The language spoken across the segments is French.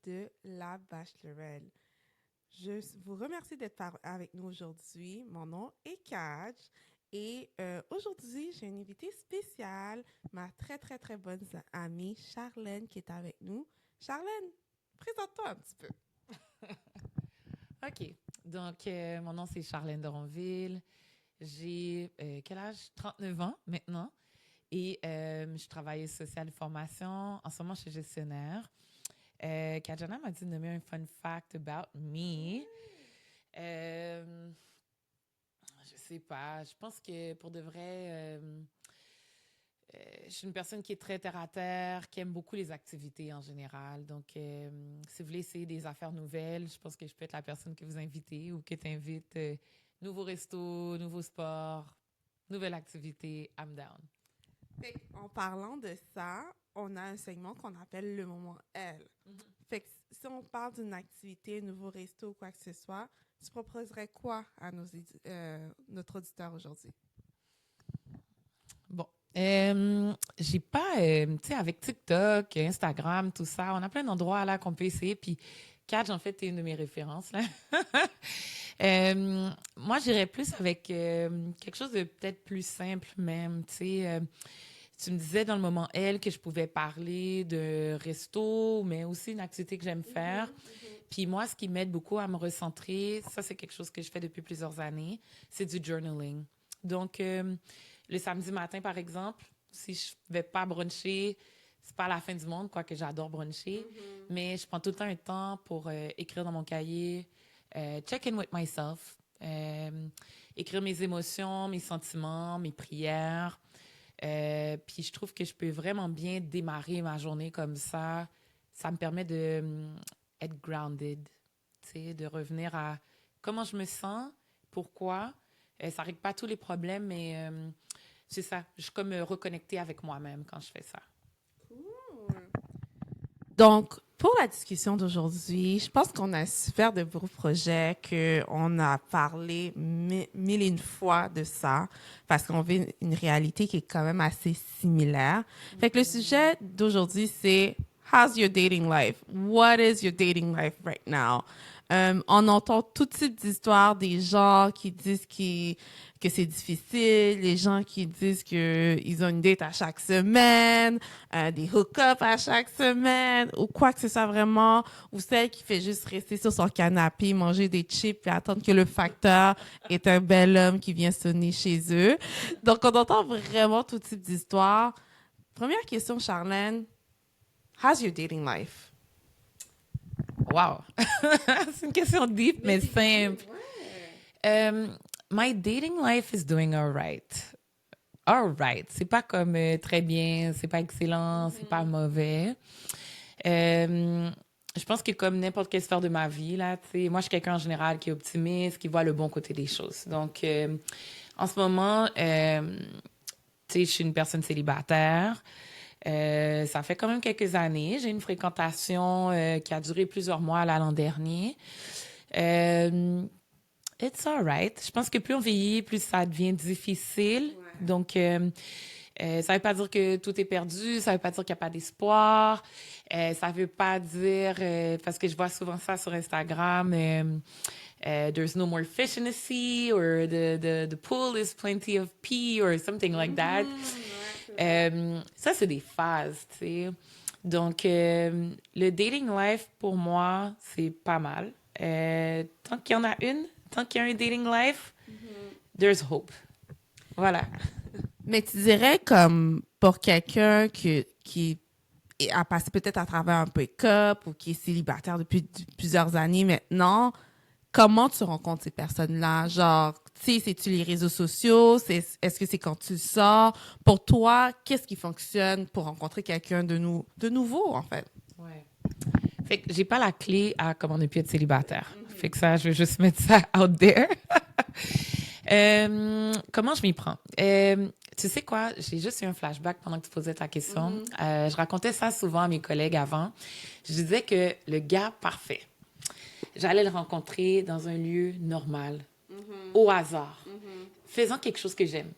de La Bachelorette. Je vous remercie d'être avec nous aujourd'hui. Mon nom est Kaj et aujourd'hui, j'ai une invitée spéciale, ma très, très, très bonne amie Charlène qui est avec nous. Charlène, présente-toi un petit peu. OK. Donc, mon nom, c'est Charlène Doronville. J'ai quel âge? 39 ans maintenant. Et je travaille au social de formation. En ce moment, je suis gestionnaire. Kajana m'a dit de nommer un fun fact about me. Je sais pas. Je pense que pour de vrai, je suis une personne qui est très terre à terre, qui aime beaucoup les activités en général. Donc, si vous voulez essayer des affaires nouvelles, je pense que je peux être la personne que vous invitez ou que tu invites. Nouveau resto, nouveau sport, nouvelle activité, I'm down. En parlant de ça, on a un segment qu'on appelle le moment L. Fait que si on parle d'une activité, nouveau resto ou quoi que ce soit, tu proposerais quoi à notre auditeur aujourd'hui? Bon. J'ai pas, tu sais, avec TikTok, Instagram, tout ça, on a plein d'endroits là qu'on peut essayer. Puis, Catch, en fait, t'es une de mes références là. Moi, j'irais plus avec quelque chose de peut-être plus simple même, tu sais. Tu me disais dans le moment L que je pouvais parler de resto, mais aussi une activité que j'aime faire. Puis moi, ce qui m'aide beaucoup à me recentrer, ça c'est quelque chose que je fais depuis plusieurs années, c'est du journaling. Donc, le samedi matin, par exemple, si je vais pas bruncher, c'est pas la fin du monde, quoique j'adore bruncher, mais je prends tout le temps un temps pour écrire dans mon cahier, check in with myself, écrire mes émotions, mes sentiments, mes prières. Puis je trouve que je peux vraiment bien démarrer ma journée comme ça. Ça me permet de être grounded, tu sais, de revenir à comment je me sens, pourquoi. Ça règle pas tous les problèmes, mais c'est ça. Je suis comme reconnectée avec moi-même quand je fais ça. Cool. Donc, pour la discussion d'aujourd'hui, je pense qu'on a su faire de beaux projets, qu'on a parlé mille et une fois de ça, parce qu'on vit une réalité qui est quand même assez similaire. Fait que le sujet d'aujourd'hui, c'est How's your dating life? What is your dating life right now? On entend tout type d'histoires, des gens qui disent que c'est difficile, les gens qui disent qu'ils ont une date à chaque semaine, des hook-ups à chaque semaine, ou quoi que ce soit vraiment, ou celle qui fait juste rester sur son canapé, manger des chips et attendre que le facteur est un bel homme qui vient sonner chez eux. Donc, on entend vraiment tout type d'histoires. Première question, Charlène. How's your dating life? Wow! C'est une question deep, mais simple. My dating life is doing all right. All right. C'est pas comme très bien, c'est pas excellent, c'est pas mauvais. Je pense que comme n'importe quelle sphère de ma vie, là, tu sais, moi, je suis quelqu'un en général qui est optimiste, qui voit le bon côté des choses. Donc, en ce moment, tu sais, je suis une personne célibataire. Ça fait quand même quelques années. J'ai une fréquentation qui a duré plusieurs mois l'an dernier. It's alright. Je pense que plus on vieillit, plus ça devient difficile. Ouais. Donc, ça veut pas dire que tout est perdu, ça veut pas dire qu'il n'y a pas d'espoir, ça veut pas dire, parce que je vois souvent ça sur Instagram, there's no more fish in the sea, or the pool is plenty of pee, or something like that. Ça, c'est des phases, tu sais. Donc, le dating life, pour moi, c'est pas mal. Tant qu'il y en a une, tant qu'il y a un dating life, there's hope. Voilà. Mais tu dirais comme pour quelqu'un qui a passé peut-être à travers un break-up ou qui est célibataire depuis plusieurs années maintenant, comment tu rencontres ces personnes-là? Genre, tu sais, c'est-tu les réseaux sociaux? Est-ce que c'est quand tu sors? Pour toi, qu'est-ce qui fonctionne pour rencontrer quelqu'un de nouveau, en fait? Ouais. Fait que j'ai pas la clé à comment ne plus être célibataire. Fait que ça, je vais juste mettre ça out there. Comment je m'y prends? Tu sais quoi? J'ai juste eu un flashback pendant que tu posais ta question. Je racontais ça souvent à mes collègues avant. Je disais que le gars parfait, j'allais le rencontrer dans un lieu normal, au hasard, faisant quelque chose que j'aime.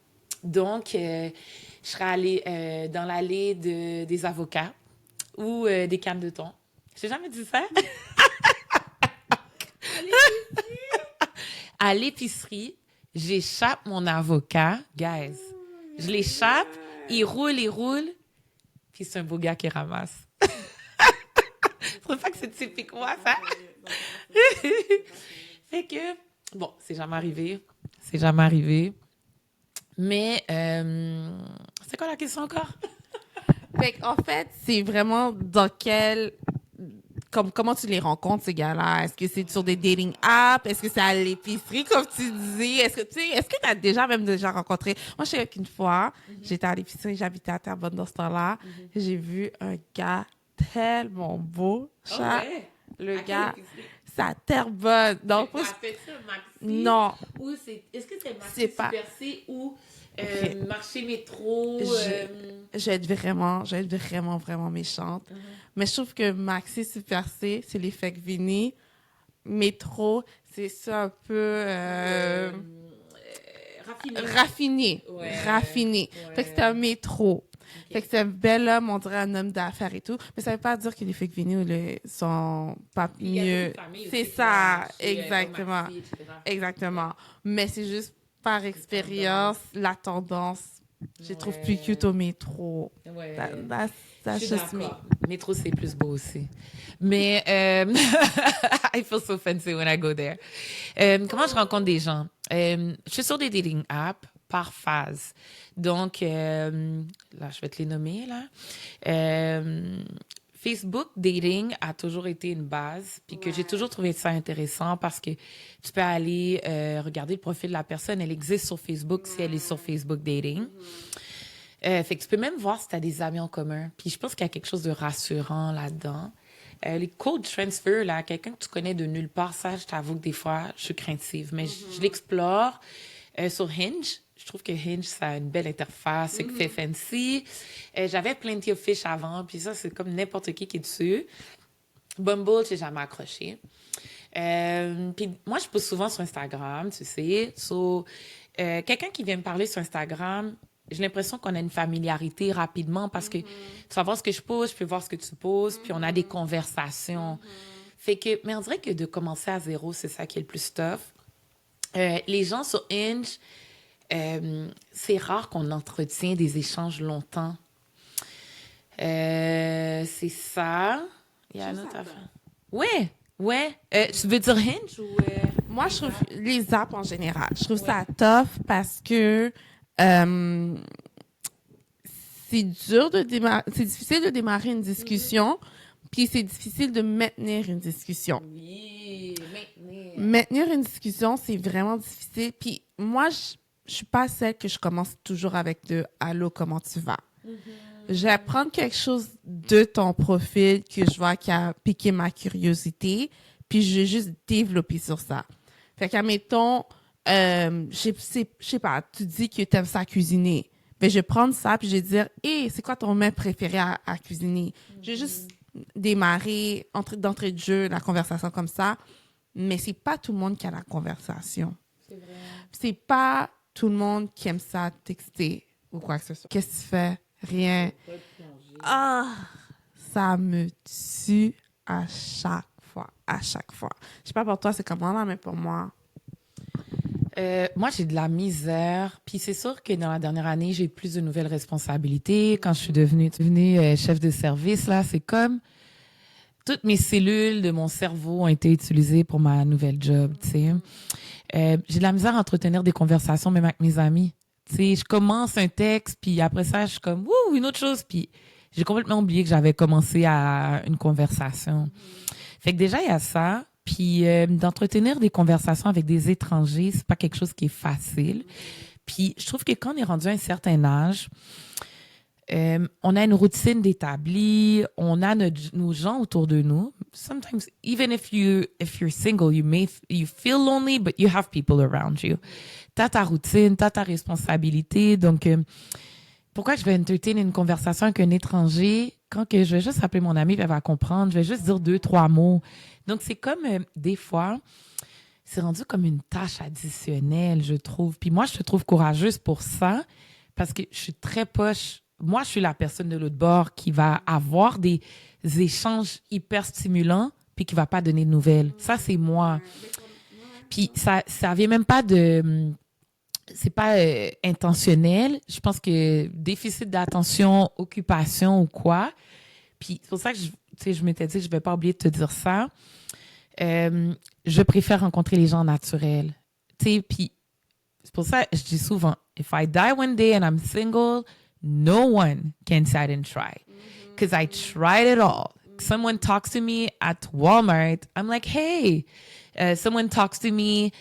Donc, je serais allée dans l'allée des avocats ou des cannes de thon. J'ai jamais dit ça. À l'épicerie, j'échappe mon avocat. Guys, je l'échappe, il roule, puis c'est un beau gars qui ramasse. Je trouve pas que c'est typique moi, ça. Fait que, bon, c'est jamais arrivé. Mais, c'est quoi la question encore? Fait en fait, c'est vraiment dans quel... comment tu les rencontres, ces gars-là? Est-ce que c'est sur des dating apps? Est-ce que c'est à l'épicerie, comme tu dis? Est-ce que tu as déjà rencontré? Moi, je sais qu'une fois, j'étais à l'épicerie, j'habitais à Terrebonne dans ce temps-là. J'ai vu un gars tellement beau, chat. Ouais. Le À gars, quelle épicerie? c'est à Terrebonne. Donc, non. Ou est-ce que c'est Maxi C'est pas- Super C ou Ok. Marché Métro? Je vais être vraiment méchante. Mais je trouve que Maxi Super C, c'est l'effet Vini. Métro, c'est ça un peu raffiné. Ouais. Raffiné. Ouais. Fait que c'est un métro. Fait que c'est un bel homme, on dirait un homme d'affaires et tout. Mais ça veut pas dire que les fake vinyles sont pas mieux. C'est ça, exactement. Exactement. Mais c'est juste par expérience, la tendance, je les trouve plus cute au métro. Ouais. That's Je suis just me. d'accord. Métro, c'est plus beau aussi. Mais, I feel so fancy when I go there. Comment je rencontre des gens? Je suis sur des dating apps par phase. Donc, là, je vais te les nommer, là. Facebook Dating a toujours été une base, puis que j'ai toujours trouvé ça intéressant parce que tu peux aller regarder le profil de la personne. Elle existe sur Facebook si elle est sur Facebook Dating. Fait que tu peux même voir si tu as des amis en commun. Puis je pense qu'il y a quelque chose de rassurant là-dedans. Les code transfer, là, quelqu'un que tu connais de nulle part, ça, je t'avoue que des fois, je suis craintive. Mais je l'explore sur Hinge. Je trouve que Hinge, ça a une belle interface, c'est fait fancy. J'avais Plenty of Fish avant, puis ça, c'est comme n'importe qui est dessus. Bumble, j'ai jamais accroché. Puis moi, je pose souvent sur Instagram, tu sais. Quelqu'un qui vient me parler sur Instagram, j'ai l'impression qu'on a une familiarité rapidement parce que tu vas voir ce que je pose, je peux voir ce que tu poses, puis on a des conversations. Fait que, mais on dirait que de commencer à zéro, c'est ça qui est le plus tough. Les gens sur Hinge, c'est rare qu'on entretient des échanges longtemps. C'est ça. Il y a un autre affaire. Ouais. Tu veux dire Hinge ou... Moi, je trouve les apps en général, je trouve ça tough parce que c'est difficile de démarrer une discussion, puis c'est difficile de maintenir une discussion. Oui, maintenir. Maintenir une discussion, c'est vraiment difficile. Puis moi, je suis pas celle que je commence toujours avec de « Allô, comment tu vas? » Je vais prendre quelque chose de ton profil que je vois qui a piqué ma curiosité, puis je vais juste développer sur ça. Fait qu'admettons, je sais pas, tu dis que tu aimes ça cuisiner. Ben, je vais prendre ça, puis je vais dire « Hey, c'est quoi ton mets préféré à cuisiner? » Je vais juste démarrer d'entrée de jeu la conversation comme ça, mais c'est pas tout le monde qui a la conversation. C'est vrai. C'est pas tout le monde qui aime ça texter ou quoi que ce soit. Qu'est-ce que tu fais? Rien. Ah, ça me tue à chaque fois. Je sais pas pour toi, c'est comment là, mais pour moi. Moi, j'ai de la misère. Puis c'est sûr que dans la dernière année, j'ai plus de nouvelles responsabilités. Quand je suis devenue chef de service, là, c'est comme toutes mes cellules de mon cerveau ont été utilisées pour ma nouvelle job, tu sais. J'ai de la misère à entretenir des conversations même avec mes amis. Tu sais, je commence un texte, puis après ça, je suis comme, ouh, une autre chose. Puis j'ai complètement oublié que j'avais commencé à une conversation. Fait que déjà, il y a ça. Puis d'entretenir des conversations avec des étrangers, c'est pas quelque chose qui est facile. Puis je trouve que quand on est rendu à un certain âge, on a une routine d'établi, on a nos gens autour de nous. Sometimes, even if you're single, you feel lonely, but you have people around you. T'as ta routine, t'as ta responsabilité. Donc, pourquoi je vais entertain une conversation avec un étranger quand que je vais juste appeler mon amie et elle va comprendre, je vais juste dire 2-3 mots. Donc, c'est comme, des fois, c'est rendu comme une tâche additionnelle, je trouve. Puis moi, je te trouve courageuse pour ça parce que je suis très poche moi, je suis la personne de l'autre bord qui va avoir des échanges hyper stimulants puis qui va pas donner de nouvelles. Ça, c'est moi. Puis ça vient même pas de... C'est pas intentionnel. Je pense que déficit d'attention, occupation ou quoi. Puis c'est pour ça que je m'étais dit, je vais pas oublier de te dire ça. Je préfère rencontrer les gens naturels. Tu sais, puis c'est pour ça que je dis souvent, if I die one day and I'm single, no one can sit and try. Because I tried it all. Someone talks to me at Walmart, I'm like, hey. Someone talks to me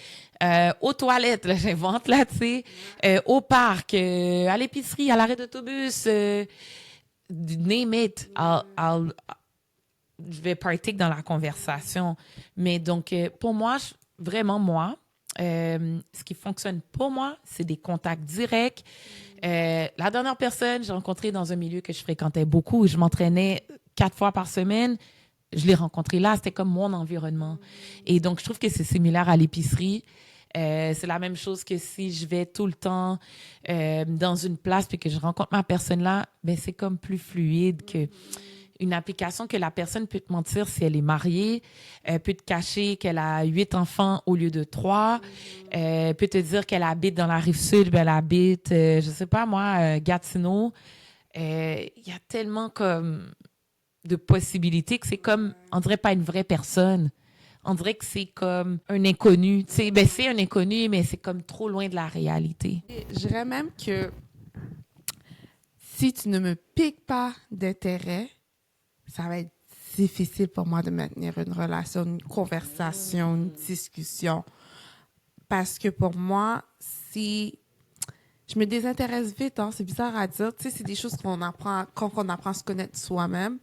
aux toilettes, là, j'invente là, tu sais, au parc, à l'épicerie, à l'arrêt d'autobus, name it. Je vais partake dans la conversation. Mais donc, pour moi, vraiment moi, ce qui fonctionne pour moi, c'est des contacts directs. La dernière personne, j'ai rencontré dans un milieu que je fréquentais beaucoup, je m'entraînais 4 fois par semaine. Je l'ai rencontré là, c'était comme mon environnement. Et donc, je trouve que c'est similaire à l'épicerie. C'est la même chose que si je vais tout le temps dans une place puis que je rencontre ma personne là, ben c'est comme plus fluide que une application que la personne peut te mentir si elle est mariée, peut te cacher qu'elle a 8 enfants au lieu de 3, peut te dire qu'elle habite dans la Rive-Sud, ben elle habite, je sais pas moi, Gatineau. Il y a tellement comme de possibilités que c'est comme, on dirait pas une vraie personne. On dirait que c'est comme un inconnu. Tu sais, ben c'est un inconnu, mais c'est comme trop loin de la réalité. Je dirais même que si tu ne me piques pas d'intérêt, ça va être difficile pour moi de maintenir une relation, une conversation, une discussion. Parce que pour moi, si je me désintéresse vite, hein, c'est bizarre à dire, tu sais, c'est des choses qu'on apprend quand on apprend à se connaître soi-même.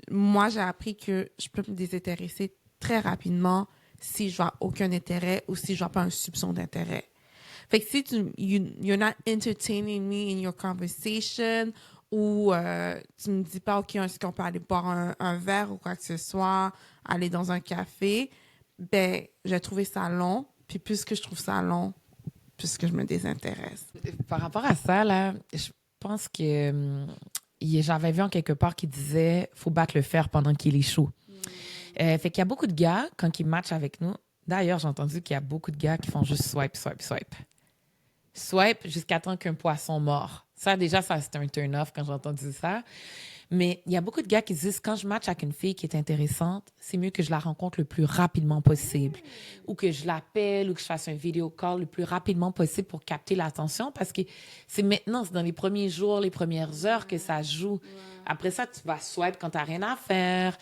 Moi, j'ai appris que je peux me désintéresser très rapidement si je vois aucun intérêt ou si je vois pas un soupçon d'intérêt. Fait que si you're not entertaining me in your conversation ou tu me dis pas, OK, est-ce qu'on peut aller boire un verre ou quoi que ce soit, aller dans un café, ben, j'ai trouvé ça long. Puis plus que je trouve ça long, plus que je me désintéresse. Par rapport à ça, là, je pense que j'avais vu en quelque part qui disait faut battre le fer pendant qu'il est chaud. Fait qu'il y a beaucoup de gars, quand ils matchent avec nous, d'ailleurs, j'ai entendu qu'il y a beaucoup de gars qui font juste swipe, swipe, swipe. Swipe jusqu'à temps qu'un poisson mord. Ça, déjà, ça, c'est un turn-off quand j'ai entendu ça. Mais il y a beaucoup de gars qui disent, quand je match avec une fille qui est intéressante, c'est mieux que je la rencontre le plus rapidement possible. Ou que je l'appelle ou que je fasse un vidéo call le plus rapidement possible pour capter l'attention. Parce que c'est maintenant, c'est dans les premiers jours, les premières heures que ça joue. Après ça, tu vas swipe quand tu n'as rien à faire.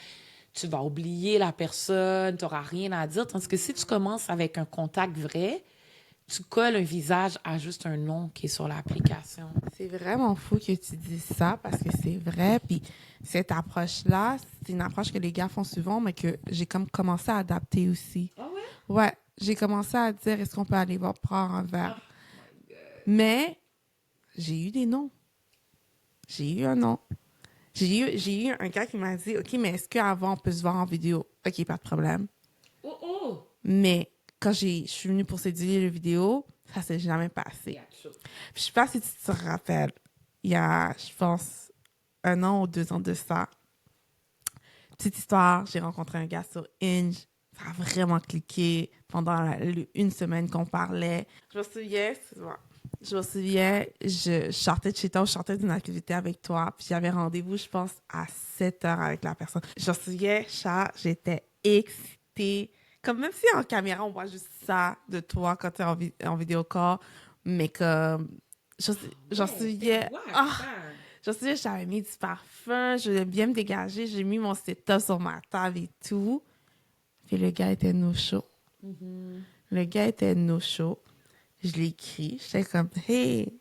Tu vas oublier la personne, tu n'auras rien à dire. Tandis que si tu commences avec un contact vrai, tu colles un visage à juste un nom qui est sur l'application. C'est vraiment fou que tu dises ça parce que c'est vrai. Puis cette approche-là, c'est une approche que les gars font souvent, mais que j'ai comme commencé à adapter aussi. Ah ouais? Ouais, j'ai commencé à dire, est-ce qu'on peut aller voir prendre un verre? Mais j'ai eu des noms. J'ai eu un nom. J'ai eu un gars qui m'a dit, OK, mais est-ce qu'avant, on peut se voir en vidéo? OK, pas de problème. Oh oh! Mais quand je suis venue pour séduire le vidéo, ça s'est jamais passé. Je sais pas si tu te rappelles, il y a, je pense, 1 an ou 2 ans de ça. Petite histoire, j'ai rencontré un gars sur Hinge. Ça a vraiment cliqué pendant une semaine qu'on parlait. Je me souviens, je sortais de chez toi, je sortais d'une activité avec toi, puis j'avais rendez-vous, je pense, à 7 heures avec la personne. Je me souviens, chat, j'étais excitée. Comme même si en caméra, on voit juste ça de toi quand tu es en vidéo call, mais comme, j'en souviens, j'en souviens, j'avais mis du parfum, je voulais bien me dégager, j'ai mis mon setup sur ma table et tout. Puis le gars était no-show. Le gars était no-show. Je l'ai écrit. J'étais comme, hey,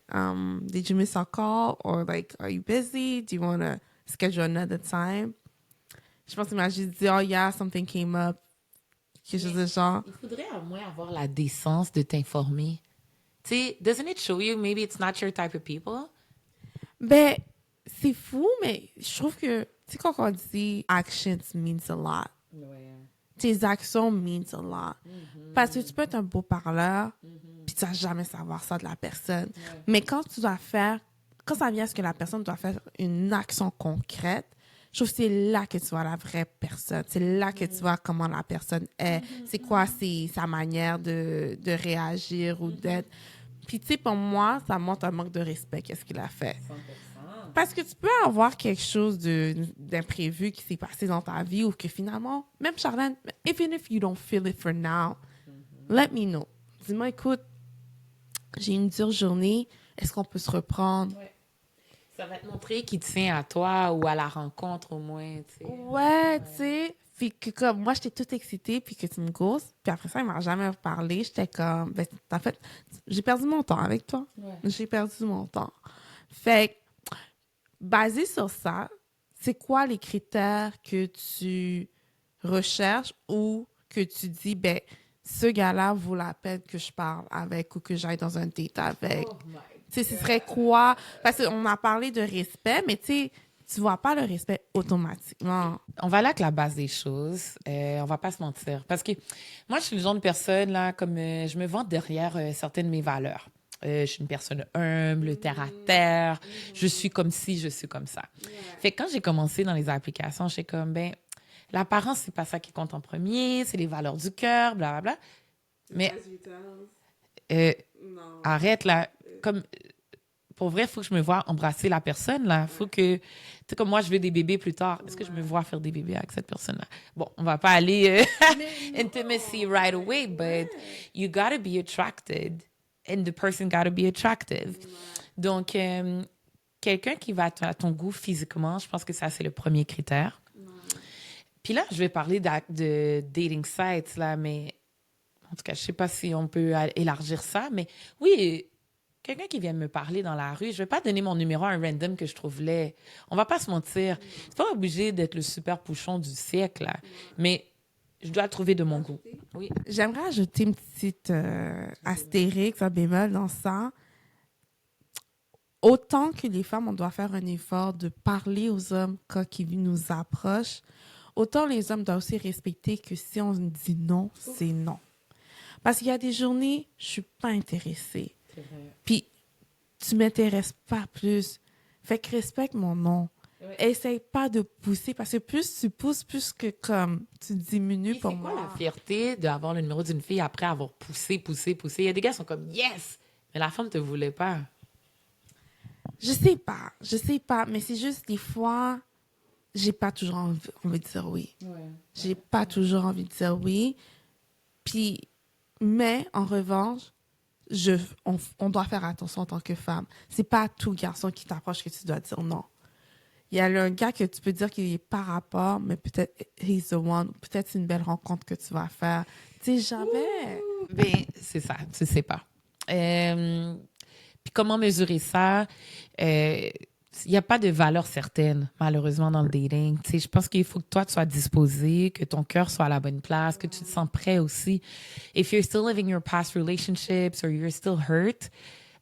did you miss our call? Or like, are you busy? Do you want to schedule another time? Je pense qu'il m'a juste dit, oh yeah, something came up. Quelque chose de genre. Il faudrait au moins avoir la décence de t'informer. Tu sais, doesn't it show you maybe it's not your type of people? Ben, c'est fou, mais je trouve que, tu sais, quand on dit actions means a lot. Ouais. Tes actions means a lot. Parce que tu peux être un beau parleur, puis tu vas jamais savoir ça de la personne. Mais quand tu dois faire quand ça vient à ce que la personne doit faire une action concrète, je trouve que c'est là que tu vois la vraie personne. C'est là que tu vois comment la personne est. C'est quoi sa manière de réagir ou d'être. Puis, tu sais, pour moi, ça montre un manque de respect, qu'est-ce qu'il a fait. 100%. Parce que tu peux avoir quelque chose d'imprévu qui s'est passé dans ta vie ou que finalement, même Charlène, even if you don't feel it for now, let me know. Dis-moi, écoute, j'ai une dure journée, est-ce qu'on peut se reprendre? Ouais. Ça va te montrer qui tient à toi ou à la rencontre au moins, tu sais. Ouais, tu sais. Puis que comme moi, j'étais toute excitée, puis que tu me ghostes. Puis après ça, il m'a jamais reparlé. J'étais comme, ben, en fait, j'ai perdu mon temps avec toi. Ouais. J'ai perdu mon temps. Fait que, basé sur ça, c'est quoi les critères que tu recherches ou que tu dis, ben, ce gars-là vaut la peine que je parle avec ou que j'aille dans un date avec? Oh my Tu sais, ce serait quoi? Parce qu'on a parlé de respect, mais tu sais, tu vois pas le respect automatiquement. On va aller avec la base des choses. On va pas se mentir. Parce que moi, je suis le genre de personne, là, comme je me vante derrière certaines de mes valeurs. Je suis une personne humble, terre à terre. Je suis comme ci, je suis comme ça. Fait que quand j'ai commencé dans les applications, j'étais comme, ben, l'apparence, c'est pas ça qui compte en premier, c'est les valeurs du cœur, blablabla. Mais arrête, là. Comme, pour vrai, il faut que je me vois embrasser la personne, là. Faut que, tu sais, comme moi, je veux des bébés plus tard. Est-ce que je me vois faire des bébés avec cette personne-là? Bon, on va pas aller intimacy right away, but you gotta be attracted and the person gotta be attractive. Donc, quelqu'un qui va à ton goût physiquement, je pense que ça, c'est le premier critère. Puis là, je vais parler de dating sites, là, mais en tout cas, je sais pas si on peut élargir ça, mais oui, quelqu'un qui vient me parler dans la rue, je vais pas donner mon numéro à un random que je trouve laid. On va pas se mentir. C'est pas obligé d'être le super pouchon du siècle, là. Mais je dois le trouver de mon goût. Oui. J'aimerais ajouter une petite astérix, un bémol dans ça. Autant que les femmes, on doit faire un effort de parler aux hommes quand ils nous approchent, autant les hommes doivent aussi respecter que si on dit non, c'est non. Parce qu'il y a des journées, je suis pas intéressée. Puis, tu m'intéresses pas plus. Fait que respecte mon nom. Ouais. Essaye pas de pousser, parce que plus tu pousses, plus que comme tu diminues Et pour c'est quoi moi. la fierté d'avoir le numéro d'une fille après avoir poussé? Il y a des gars qui sont comme « Yes! » Mais la femme te voulait pas. Je sais pas, mais c'est juste des fois, j'ai pas toujours envie de dire oui. J'ai pas toujours envie de dire oui. Puis, mais en revanche, on doit faire attention en tant que femme. C'est pas tout garçon qui t'approche que tu dois dire non. Il y a un gars que tu peux dire qu'il est par rapport, mais peut-être he's the one. Peut-être c'est une belle rencontre que tu vas faire. Tu sais, jamais. Ben, c'est ça, tu sais pas. Puis comment mesurer ça? Il n'y a pas de valeur certaine, malheureusement, dans le dating. Tu sais, je pense qu'il faut que toi, tu sois disposé, que ton cœur soit à la bonne place, que tu te sens prêt aussi. If you're still living your past relationships or you're still hurt,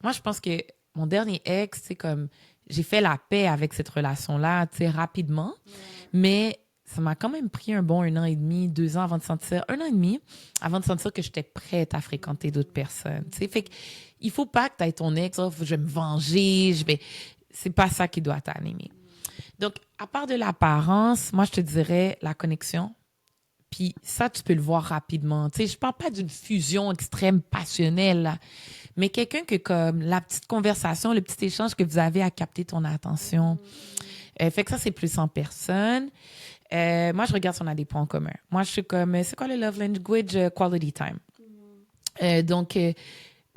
moi, je pense que mon dernier ex, c'est comme, j'ai fait la paix avec cette relation-là, tu sais, rapidement. Mais ça m'a quand même pris un bon 1 an et demi, 2 ans avant de sentir, 1 an et demi, avant de sentir que j'étais prête à fréquenter d'autres personnes. Tu sais, fait que, il faut pas que tu aies ton ex, oh, je vais me venger, c'est pas ça qui doit t'animer. Donc, à part de l'apparence, moi, je te dirais la connexion. Puis ça, tu peux le voir rapidement. Tu sais, je parle pas d'une fusion extrême passionnelle, là, mais quelqu'un que, comme, la petite conversation, le petit échange que vous avez à capter ton attention. Fait que ça, c'est plus en personne. Moi, je regarde si on a des points en commun. Moi, je suis comme, c'est quoi le love language? Quality time. Donc,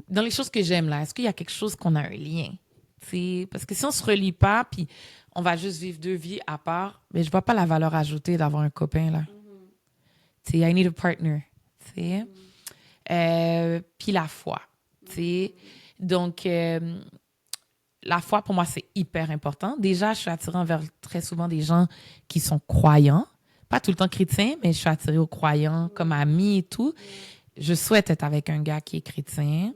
dans les choses que j'aime, là, est-ce qu'il y a quelque chose qu'on a un lien? T'sais, parce que si on se relie pas, puis on va juste vivre 2 vies à part, mais je vois pas la valeur ajoutée d'avoir un copain, là. T'sais, I need a partner. Puis la foi. Donc, la foi, pour moi, c'est hyper important. Déjà, je suis attirée envers très souvent des gens qui sont croyants. Pas tout le temps chrétiens, mais je suis attirée aux croyants comme amis et tout. Je souhaite être avec un gars qui est chrétien.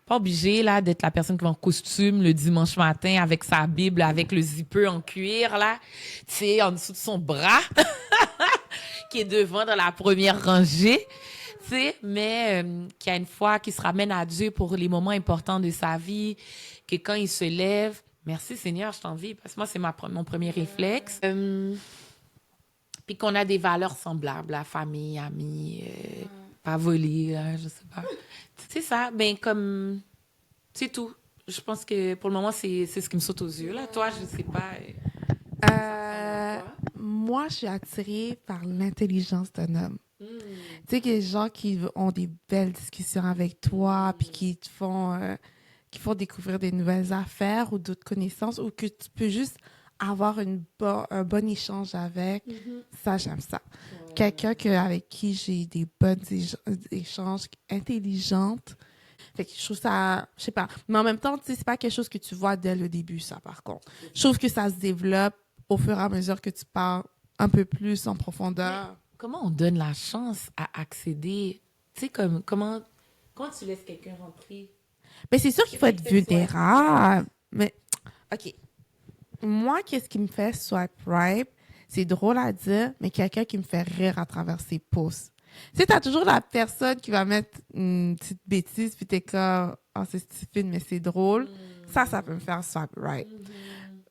Pas obligé là d'être la personne qui va en costume le dimanche matin avec sa Bible, avec le zipper en cuir là, tu sais, en dessous de son bras, qui est devant dans la première rangée. tu sais, mais qui a une foi, qui se ramène à Dieu pour les moments importants de sa vie, que quand il se lève, merci Seigneur, je t'envie, parce que moi, c'est mon premier réflexe. Puis qu'on a des valeurs semblables, la famille, amis, pas voler, là, je sais pas. C'est ça, ben comme, c'est tout. Je pense que pour le moment, c'est ce qui me saute aux yeux. Là, toi, je sais pas. Moi, je suis attirée par l'intelligence d'un homme. Tu sais, que les gens qui ont des belles discussions avec toi, puis qui font découvrir des nouvelles affaires ou d'autres connaissances, ou que tu peux juste avoir un bon échange avec, ça, j'aime ça. Ouais. Quelqu'un avec qui j'ai des bons échanges intelligentes. Fait que je trouve ça, je sais pas. Mais en même temps, tu sais, c'est pas quelque chose que tu vois dès le début, ça, par contre. Je trouve que ça se développe au fur et à mesure que tu parles un peu plus en profondeur. Mais comment on donne la chance à accéder? Tu sais, comment tu laisses quelqu'un rentrer? Mais c'est sûr qu'il faut être vulnérable. Mais, OK. Moi, qu'est-ce qui me fait swipe right? C'est drôle à dire, mais quelqu'un qui me fait rire à travers ses posts. Tu sais, t'as toujours la personne qui va mettre une petite bêtise, puis t'es comme, oh, c'est stupide, mais c'est drôle. Ça peut me faire swipe right.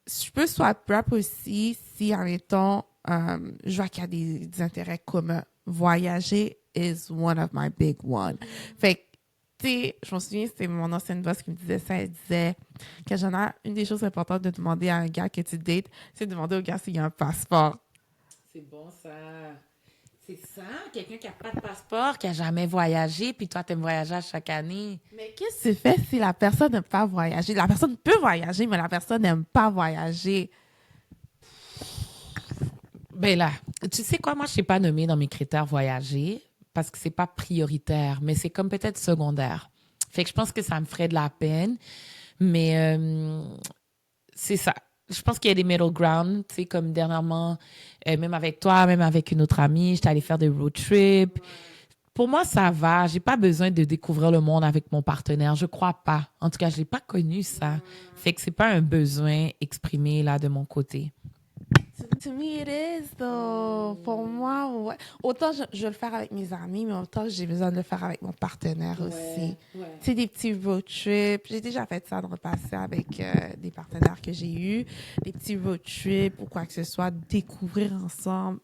Je peux swipe right aussi si, admettons, je vois qu'il y a des intérêts communs. Voyager is one of my big one. Fait que, tu sais, je me souviens, c'était mon ancienne boss qui me disait ça. Elle disait que une des choses importantes de demander à un gars que tu dates, c'est de demander au gars s'il a un passeport. C'est bon, ça. C'est ça, quelqu'un qui n'a pas de passeport, qui n'a jamais voyagé, puis toi, tu aimes voyager à chaque année. Mais qu'est-ce que tu fais si la personne n'aime pas voyager? La personne peut voyager, mais la personne n'aime pas voyager. Ben là, tu sais quoi, moi, je ne sais pas nommer dans mes critères voyager parce que c'est pas prioritaire, mais c'est comme peut-être secondaire. Fait que je pense que ça me ferait de la peine, mais c'est ça. Je pense qu'il y a des middle ground, tu sais, comme dernièrement, même avec toi, même avec une autre amie, j'étais allée faire des road trips. Pour moi, ça va. J'ai pas besoin de découvrir le monde avec mon partenaire. Je crois pas. En tout cas, je l'ai pas connu, ça. Fait que c'est pas un besoin exprimé, là, de mon côté. To me, it is, though. Pour moi, ouais. Autant je vais le faire avec mes amis, mais autant j'ai besoin de le faire avec mon partenaire aussi. Tu sais, des petits road trips. J'ai déjà fait ça dans le passé avec des partenaires que j'ai eus. Des petits road trips ou quoi que ce soit, découvrir ensemble.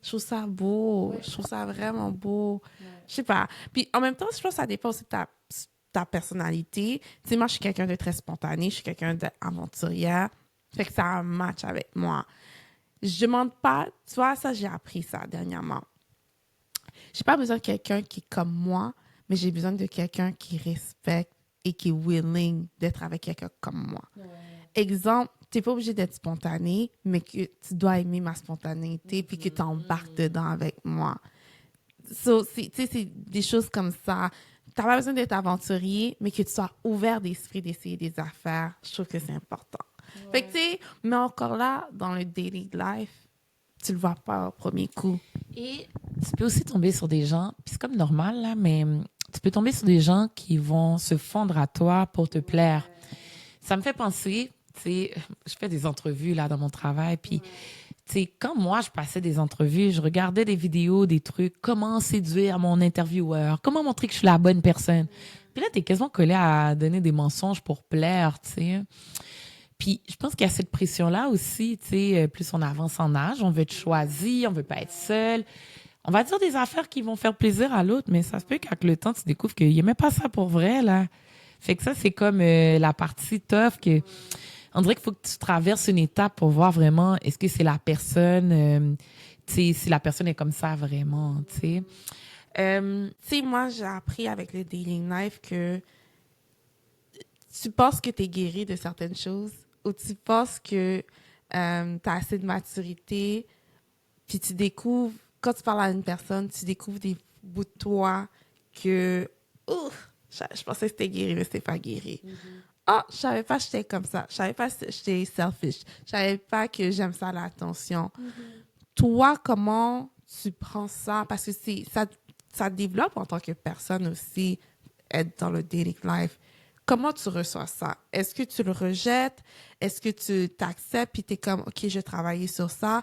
Je trouve ça beau. Je trouve ça vraiment beau. Je sais pas. Puis en même temps, je pense que ça dépend aussi de ta personnalité. Tu sais, moi, je suis quelqu'un de très spontané. Je suis quelqu'un d'aventurière. Fait que ça a un match avec moi. Je demande pas, tu vois, ça, j'ai appris ça dernièrement. J'ai pas besoin de quelqu'un qui est comme moi, mais j'ai besoin de quelqu'un qui respecte et qui est willing d'être avec quelqu'un comme moi. Ouais. Exemple, t'es pas obligé d'être spontané, mais que tu dois aimer ma spontanéité puis que tu embarques dedans avec moi. So, tu sais, c'est des choses comme ça. T'as pas besoin d'être aventurier, mais que tu sois ouvert d'esprit d'essayer des affaires. Je trouve que c'est important. Ouais. Fait que, tu sais, mais encore là, dans le dating life, tu le vois pas au premier coup. Et tu peux aussi tomber sur des gens, puis c'est comme normal, là, mais tu peux tomber sur des gens qui vont se fondre à toi pour te plaire. Ça me fait penser, tu sais, je fais des entrevues, là, dans mon travail, puis, tu sais, quand moi, je passais des entrevues, je regardais des vidéos, des trucs, comment séduire mon intervieweur, comment montrer que je suis la bonne personne. Puis là, t'es quasiment collé à donner des mensonges pour plaire, tu sais. Puis, je pense qu'il y a cette pression-là aussi, tu sais, plus on avance en âge, on veut être choisi, on veut pas être seul. On va dire des affaires qui vont faire plaisir à l'autre, mais ça se peut qu'avec le temps, tu découvres qu'il n'aimait pas ça pour vrai, là. Fait que ça, c'est comme la partie tough que, on dirait qu'il faut que tu traverses une étape pour voir vraiment est-ce que c'est la personne, tu sais, si la personne est comme ça vraiment, tu sais. Tu sais, moi, j'ai appris avec le dating life que tu penses que tu es guéri de certaines choses ou tu penses que tu as assez de maturité, puis tu découvres, quand tu parles à une personne, tu découvres des bouts de toi que, je pensais que c'était guéri, mais c'était pas guéri. Je savais pas que j'étais comme ça. Je savais pas que j'étais selfish. Je savais pas que j'aime ça, l'attention. Toi, comment tu prends ça? Parce que ça développe en tant que personne aussi, être dans le dating life. Comment tu reçois ça? Est-ce que tu le rejettes? Est-ce que tu t'acceptes puis tu es comme, OK, je vais travailler sur ça?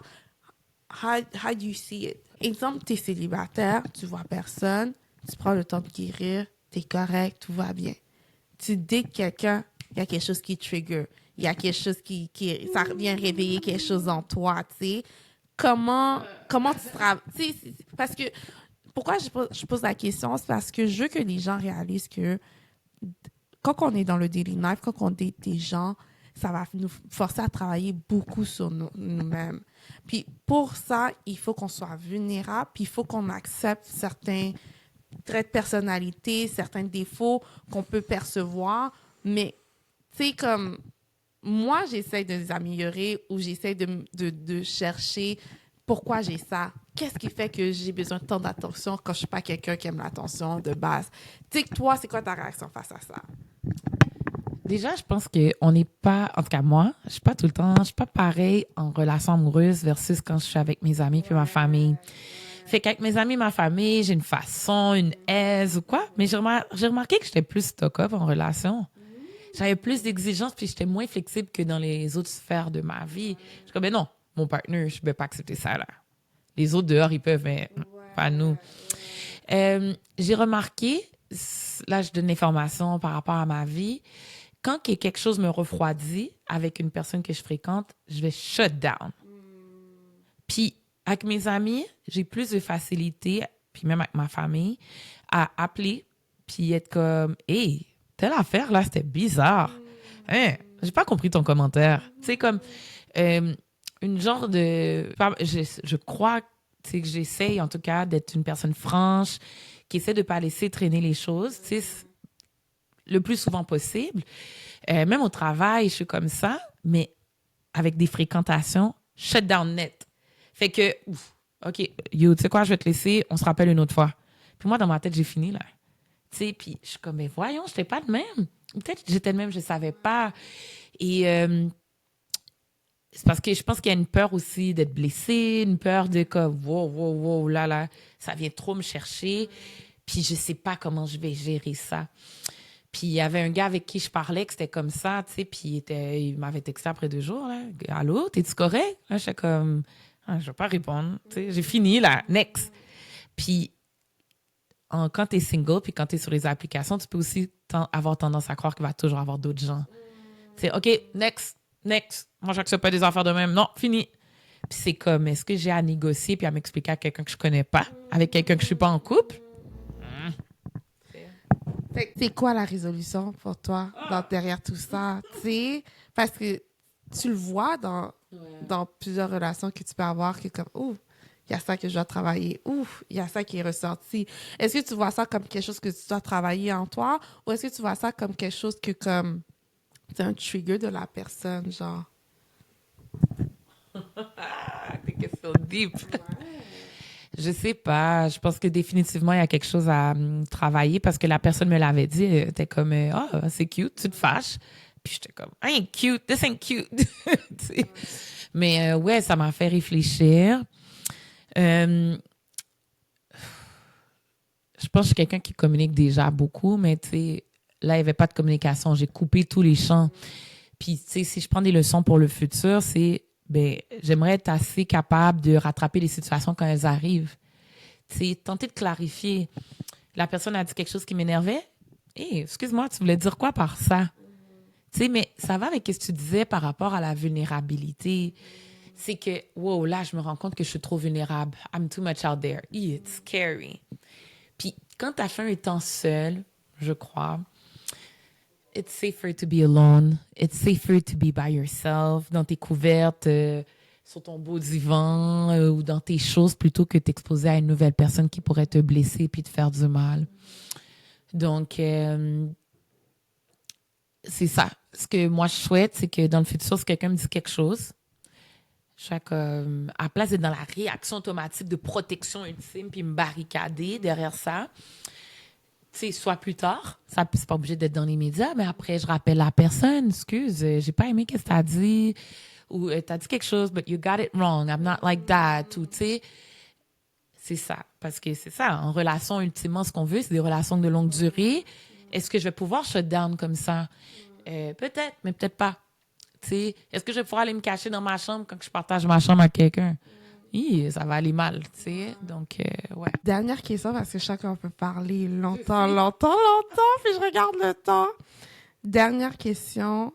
How do you see it? Exemple, tu es célibataire, tu vois personne. tu prends le temps de guérir, t'es correct, tout va bien. Dès que quelqu'un, il y a quelque chose qui trigger, il y a quelque chose ça vient réveiller quelque chose en toi, tu sais. Comment tu travailles, parce que, pourquoi je pose la question, c'est parce que je veux que les gens réalisent que quand on est dans le daily life, quand on date des gens, ça va nous forcer à travailler beaucoup sur nous-mêmes. Puis pour ça, il faut qu'on soit vulnérable, puis il faut qu'on accepte certains traits de personnalité, certains défauts qu'on peut percevoir. Mais, tu sais, comme moi, j'essaie de les améliorer ou j'essaie de chercher pourquoi j'ai ça. Qu'est-ce qui fait que j'ai besoin de tant d'attention quand je suis pas quelqu'un qui aime l'attention de base? Tu sais, toi, c'est quoi ta réaction face à ça? Déjà, je pense qu'on n'est pas, en tout cas moi, je suis pas tout le temps, je suis pas pareil en relation amoureuse versus quand je suis avec mes amis puis ma famille. Fait qu'avec mes amis, ma famille, j'ai une façon, une aise ou quoi, mais j'ai remarqué que j'étais plus stock-up en relation. J'avais plus d'exigences puis j'étais moins flexible que dans les autres sphères de ma vie. Je suis comme, ben non, mon partenaire, je peux pas accepter ça, là. Les autres dehors, ils peuvent, mais pas nous. J'ai remarqué, là, je donne l'information par rapport à ma vie, quand quelque chose me refroidit avec une personne que je fréquente, je vais shut down. Puis, avec mes amis, j'ai plus de facilité, puis même avec ma famille, à appeler, puis être comme, hey, telle affaire, là, c'était bizarre. Hein, j'ai pas compris ton commentaire. Tu sais, comme, une genre de. Je crois, tu sais, que j'essaye, en tout cas, d'être une personne franche, qui essaie de pas laisser traîner les choses, tu sais, le plus souvent possible. Même au travail, je suis comme ça, mais avec des fréquentations, shut down net. Fait que, OK, yo, tu sais quoi, je vais te laisser, on se rappelle une autre fois. Puis moi, dans ma tête, j'ai fini, là. Tu sais, puis je suis comme, mais voyons, je n'étais pas de même. Peut-être que j'étais de même, je ne savais pas. Et c'est parce que je pense qu'il y a une peur aussi d'être blessée, une peur de comme, wow, là, ça vient trop me chercher. Puis je ne sais pas comment je vais gérer ça. Puis il y avait un gars avec qui je parlais que c'était comme ça, tu sais, puis il m'avait texté après 2 jours, là. Allô, t'es-tu correct? Là, j'étais comme, je ne vais pas répondre, tu sais, j'ai fini, là, next. Puis quand t'es single, puis quand t'es sur les applications, tu peux aussi avoir tendance à croire qu'il va toujours avoir d'autres gens. C'est OK, next. Moi, j'accepte pas des affaires de même. Non, fini. Puis c'est comme, est-ce que j'ai à négocier puis à m'expliquer à quelqu'un que je connais pas, avec quelqu'un que je suis pas en couple? C'est quoi la résolution pour toi derrière tout ça? T'sais, parce que tu le vois dans plusieurs relations que tu peux avoir, que comme, ouh, il y a ça que je dois travailler, ouf, il y a ça qui est ressorti. Est-ce que tu vois ça comme quelque chose que tu dois travailler en toi ou est-ce que tu vois ça comme quelque chose que comme, c'est un trigger de la personne, genre? Des questions deep. Je sais pas. Je pense que définitivement, il y a quelque chose à travailler parce que la personne me l'avait dit. Elle était comme, c'est cute, tu te fâches. Puis j'étais comme, I ain't cute, this ain't cute. Mais ouais, ça m'a fait réfléchir. Je pense que je suis quelqu'un qui communique déjà beaucoup, mais tu sais, là, il n'y avait pas de communication. J'ai coupé tous les champs. Puis, tu sais, si je prends des leçons pour le futur, c'est, j'aimerais être assez capable de rattraper les situations quand elles arrivent. Tu sais, tenter de clarifier. La personne a dit quelque chose qui m'énervait. Hé, excuse-moi, tu voulais dire quoi par ça? Tu sais, mais ça va avec ce que tu disais par rapport à la vulnérabilité. C'est que, wow, là, je me rends compte que je suis trop vulnérable. I'm too much out there. It's scary. Puis, quand ta femme étant seule, je crois, it's safer to be alone. It's safer to be by yourself, dans tes couvertes, sur ton beau divan ou dans tes choses, plutôt que t'exposer à une nouvelle personne qui pourrait te blesser puis te faire du mal. Donc, c'est ça. Ce que moi, je souhaite, c'est que dans le futur, si quelqu'un me dit quelque chose, je suis comme, à la place d'être dans la réaction automatique de protection ultime puis me barricader derrière ça, tu sais, soit plus tard, ça c'est pas obligé d'être dans les médias, mais après, je rappelle la personne, excuse, j'ai pas aimé ce que t'as dit, ou t'as dit quelque chose, but you got it wrong, I'm not like that, ou tu sais, c'est ça. Parce que c'est ça, en relation, ultimement, ce qu'on veut, c'est des relations de longue durée. Est-ce que je vais pouvoir shut down comme ça? Peut-être, mais peut-être pas. Tu sais, est-ce que je vais pouvoir aller me cacher dans ma chambre quand je partage ma chambre avec quelqu'un? Ça va aller mal, tu sais. Donc, ouais. Dernière question, parce que chacun peut parler longtemps, puis je regarde le temps. Dernière question,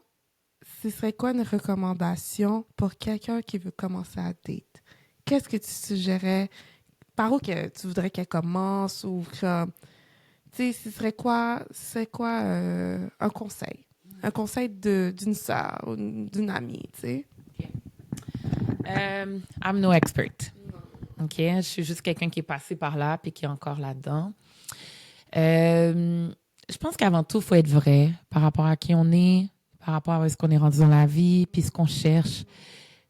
ce serait quoi une recommandation pour quelqu'un qui veut commencer à date? Qu'est-ce que tu suggérais? Par où que tu voudrais qu'elle commence? Ou comme, tu sais, c'est quoi un conseil? Un conseil d'une sœur ou d'une amie, tu sais? I'm no expert. OK? Je suis juste quelqu'un qui est passé par là puis qui est encore là-dedans. Je pense qu'avant tout, il faut être vrai par rapport à qui on est, par rapport à ce qu'on est rendu dans la vie puis ce qu'on cherche.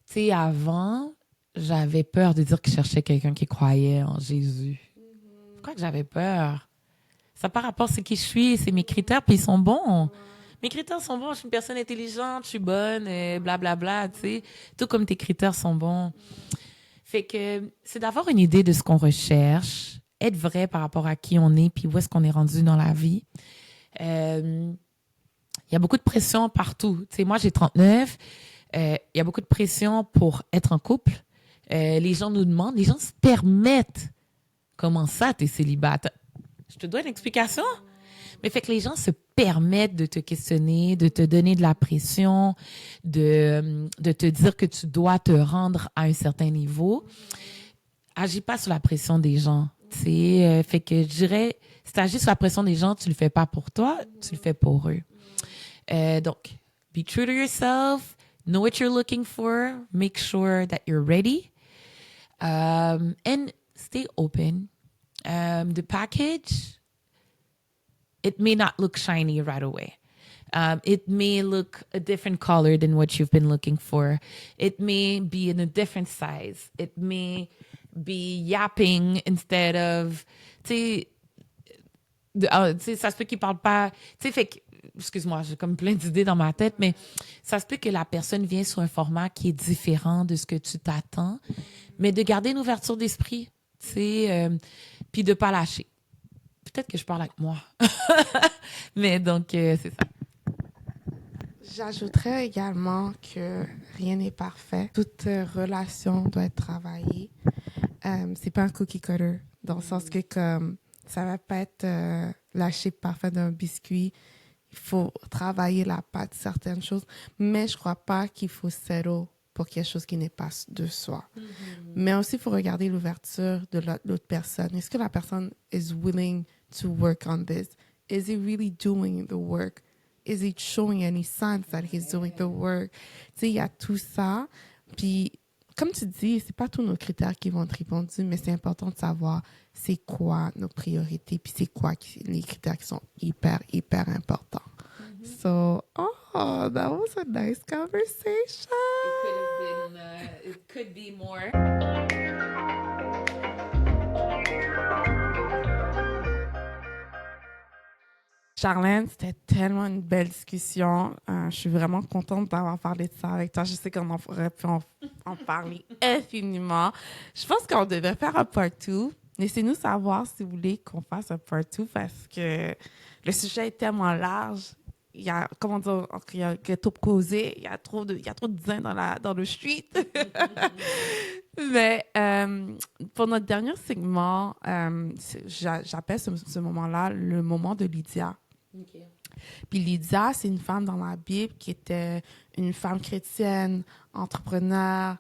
Tu sais, avant, j'avais peur de dire que je cherchais quelqu'un qui croyait en Jésus. Pourquoi que j'avais peur? Ça par rapport à ce qui je suis, c'est mes critères, puis ils sont bons. Mes critères sont bons, je suis une personne intelligente, je suis bonne, blablabla, tu sais. Tout comme tes critères sont bons. Fait que c'est d'avoir une idée de ce qu'on recherche, être vrai par rapport à qui on est, puis où est-ce qu'on est rendu dans la vie. Il y a beaucoup de pression partout. Tu sais, moi, j'ai 39. Il y a beaucoup de pression pour être en couple. Les gens nous demandent, les gens se permettent. Comment ça, t'es célibataire? Je te dois une explication? Mais fait que les gens se permettent de te questionner, de te donner de la pression, de te dire que tu dois te rendre à un certain niveau. Agis pas sous la pression des gens. Fait que je dirais, si tu agis sous la pression des gens, tu le fais pas pour toi, tu le fais pour eux. Donc, be true to yourself, know what you're looking for, make sure that you're ready, and stay open. The package, it may not look shiny right away. It may look a different color than what you've been looking for. It may be in a different size. It may be yapping instead of, tu sais, ça se peut qu'il parle pas, tu sais, fait que, excuse-moi, j'ai comme plein d'idées dans ma tête, mais ça se peut que la personne vienne sur un format qui est différent de ce que tu t'attends, mais de garder une ouverture d'esprit, tu sais, puis de pas lâcher. Peut-être que je parle avec moi. Mais donc, c'est ça. J'ajouterais également que rien n'est parfait. Toute relation doit être travaillée. C'est pas un cookie cutter, dans le sens que comme ça va pas être la shape parfaite d'un biscuit. Il faut travailler la pâte, certaines choses. Mais je crois pas qu'il faut settle pour quelque chose qui n'est pas de soi. Mais aussi, il faut regarder l'ouverture de l'autre personne. Est-ce que la personne is willing to work on this? Is he really doing the work? Is he showing any signs that he's doing the work? Tu sais, il y a tout ça. Puis, comme tu dis, c'est pas tous nos critères qui vont être répondus, mais c'est important de savoir c'est quoi nos priorités, puis c'est quoi les critères qui sont hyper, hyper importants. So, that was a nice conversation. It could be more. Charlène, c'était tellement une belle discussion. Je suis vraiment contente d'avoir parlé de ça avec toi. Je sais qu'on aurait pu en parler infiniment. Je pense qu'on devait faire un part 2. Laissez-nous savoir si vous voulez qu'on fasse un part 2 parce que le sujet est tellement large. Il y a, comment dire, il y a trop causé, il y a trop de zin dans le street. Mais pour notre dernier segment, j'appelle ce moment-là le moment de Lydia. Okay. Puis Lydia, c'est une femme dans la Bible qui était une femme chrétienne, entrepreneur,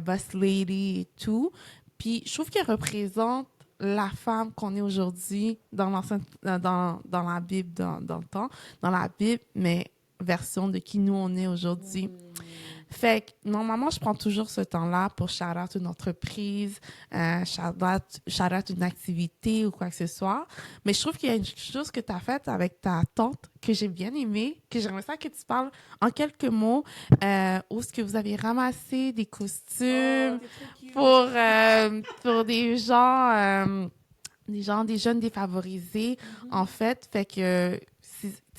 boss lady et tout. Puis je trouve qu'elle représente la femme qu'on est aujourd'hui dans la Bible, dans le temps, dans la Bible, mais version de qui nous on est aujourd'hui. Fait que normalement, je prends toujours ce temps-là pour shout-out une entreprise, shout-out une activité ou quoi que ce soit. Mais je trouve qu'il y a une chose que tu as faite avec ta tante que j'ai bien aimée, que j'aimerais ça que tu parles en quelques mots, où est-ce que vous avez ramassé des costumes pour des gens, des jeunes défavorisés, en fait. Fait que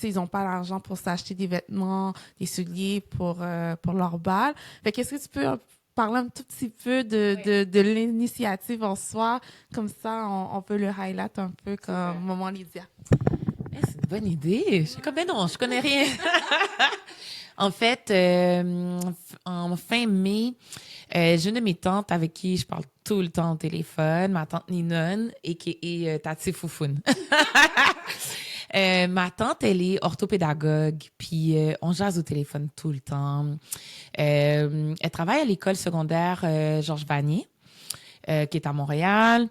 ils n'ont pas l'argent pour s'acheter des vêtements, des souliers pour leur bal. Fait qu'est-ce que tu peux parler un tout petit peu de l'initiative en soi? Comme ça, on peut le highlight un peu comme Maman Lydia. C'est une bonne idée. Je suis comme, ben non, je connais rien. En fait, en fin mai, j'ai une de mes tantes avec qui je parle tout le temps au téléphone, ma tante Ninon et Tati Foufoune. Ma tante, elle est orthopédagogue, puis on jase au téléphone tout le temps. Elle travaille à l'école secondaire Georges Vanier, qui est à Montréal.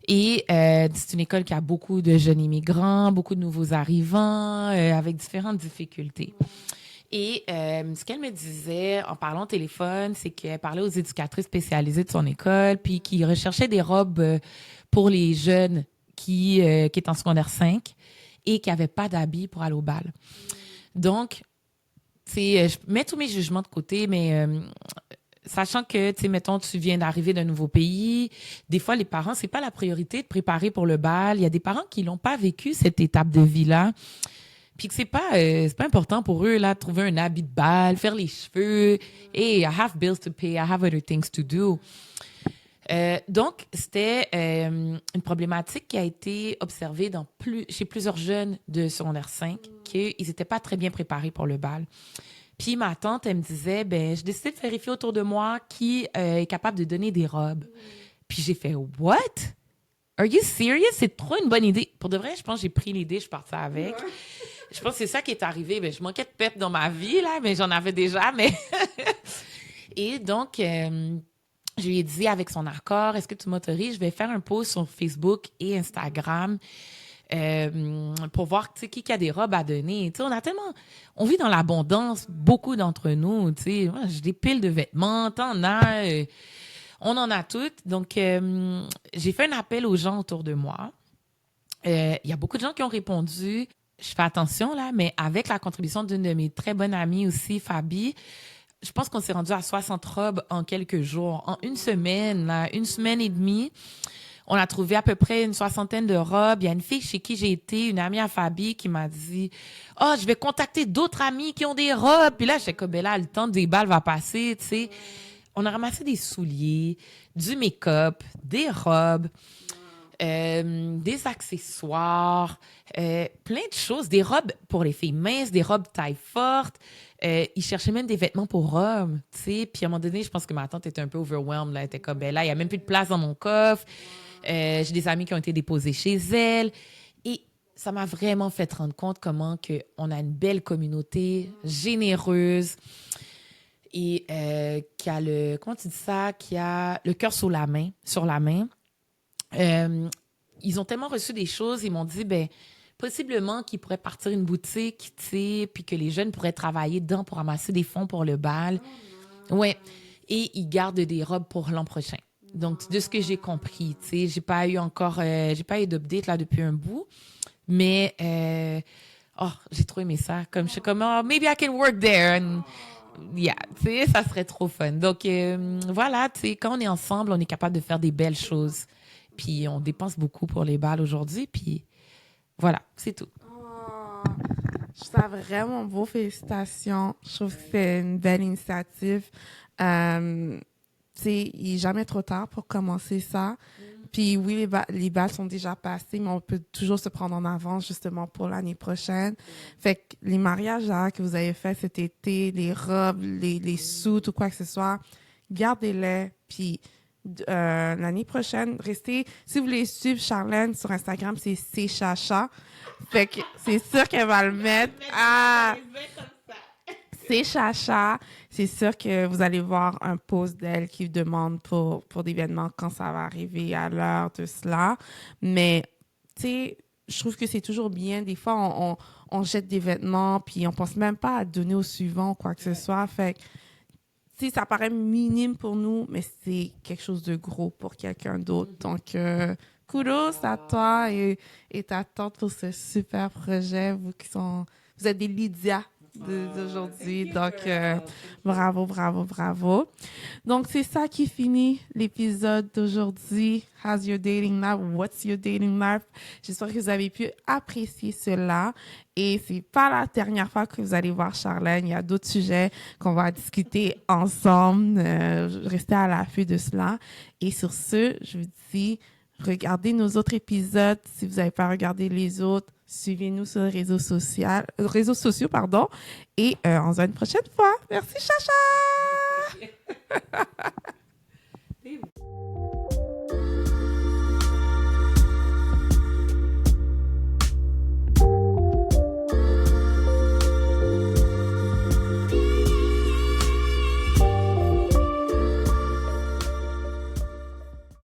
Et c'est une école qui a beaucoup de jeunes immigrants, beaucoup de nouveaux arrivants, avec différentes difficultés. Et ce qu'elle me disait en parlant au téléphone, c'est qu'elle parlait aux éducatrices spécialisées de son école, puis qui recherchaient des robes pour les jeunes qui étaient en secondaire 5 et qui n'avaient pas d'habits pour aller au bal. Donc, je mets tous mes jugements de côté, mais sachant que, mettons, tu viens d'arriver d'un nouveau pays, des fois, les parents, c'est pas la priorité de préparer pour le bal. Il y a des parents qui l'ont pas vécu, cette étape de vie-là. Puis que c'est pas important pour eux, là, de trouver un habit de bal, faire les cheveux. Hey, I have bills to pay, I have other things to do. Donc, c'était une problématique qui a été observée chez plusieurs jeunes de secondaire 5, qu'ils n'étaient pas très bien préparés pour le bal. Puis ma tante, elle me disait, je décidé de vérifier autour de moi qui est capable de donner des robes. Puis j'ai fait, what? Are you serious? C'est trop une bonne idée. Pour de vrai, je pense que j'ai pris l'idée, je suis partie avec. Je pense que c'est ça qui est arrivé. Je manquais de pep dans ma vie, là, mais j'en avais déjà. Et donc, je lui ai dit avec son accord, est-ce que tu m'autorises? Je vais faire un post sur Facebook et Instagram pour voir qui a des robes à donner. On vit dans l'abondance, beaucoup d'entre nous. Moi, j'ai des piles de vêtements, t'en as, on en a toutes. Donc, j'ai fait un appel aux gens autour de moi. Il y a beaucoup de gens qui ont répondu. Je fais attention, là, mais avec la contribution d'une de mes très bonnes amies aussi, Fabi, je pense qu'on s'est rendu à 60 robes en quelques jours. En une semaine, là, une semaine et demie, on a trouvé à peu près une 60aine de robes. Il y a une fille chez qui j'ai été, une amie à Fabi, qui m'a dit « Oh, je vais contacter d'autres amis qui ont des robes. » Puis là, j'étais comme, là, le temps des balles va passer, tu sais. On a ramassé des souliers, du make-up, des robes, des accessoires, plein de choses, des robes pour les filles minces, des robes taille forte. Ils cherchaient même des vêtements pour hommes, tu sais. Puis à un moment donné, je pense que ma tante était un peu overwhelmed. Là. Elle était comme, là, il n'y a même plus de place dans mon coffre. J'ai des amis qui ont été déposés chez elle. Et ça m'a vraiment fait rendre compte comment on a une belle communauté, généreuse, et qui a comment tu dis ça, qui a le cœur sur la main. Ils ont tellement reçu des choses, ils m'ont dit, possiblement qu'ils pourraient partir une boutique, tu sais, puis que les jeunes pourraient travailler dedans pour amasser des fonds pour le bal. Ouais. Et ils gardent des robes pour l'an prochain. Donc, de ce que j'ai compris, tu sais, j'ai pas eu d'update là depuis un bout, mais j'ai trop aimé ça. Comme je suis comme, oh, maybe I can work there. And, yeah, tu sais, ça serait trop fun. Donc, voilà, tu sais, quand on est ensemble, on est capable de faire des belles choses. Puis, on dépense beaucoup pour les balles aujourd'hui, puis voilà, c'est tout. Oh, je trouve ça vraiment beau. Félicitations. Je trouve que c'est une belle initiative. Il n'est jamais trop tard pour commencer ça. Puis oui, les balles sont déjà passées, mais on peut toujours se prendre en avance justement pour l'année prochaine. Fait que les mariages là, que vous avez fait cet été, les robes, les suits ou quoi que ce soit, gardez-les. Puis l'année prochaine, restez. Si vous voulez suivre Charlène sur Instagram, c'est Chacha. Fait que c'est sûr qu'elle va le mettre. C'est Chacha. C'est sûr que vous allez voir un post d'elle qui demande pour des événements quand ça va arriver à l'heure de cela. Mais, tu sais, je trouve que c'est toujours bien. Des fois, on jette des vêtements puis on pense même pas à donner au suivant ou quoi que ce soit. Fait que, tu sais, ça paraît minime pour nous, mais c'est quelque chose de gros pour quelqu'un d'autre. Donc, kudos à toi et ta tante pour ce super projet. Vous êtes des Lydia d'aujourd'hui. Donc, bravo, bravo, bravo. Donc, c'est ça qui finit l'épisode d'aujourd'hui. How's your dating life? What's your dating life? J'espère que vous avez pu apprécier cela. Et c'est pas la dernière fois que vous allez voir Charlène. Il y a d'autres sujets qu'on va discuter ensemble. Restez à l'affût de cela. Et sur ce, je vous dis, regardez nos autres épisodes. Si vous n'avez pas regardé les autres, Suivez-nous sur les réseaux sociaux, pardon. Et on se voit une prochaine fois. Merci, Chacha!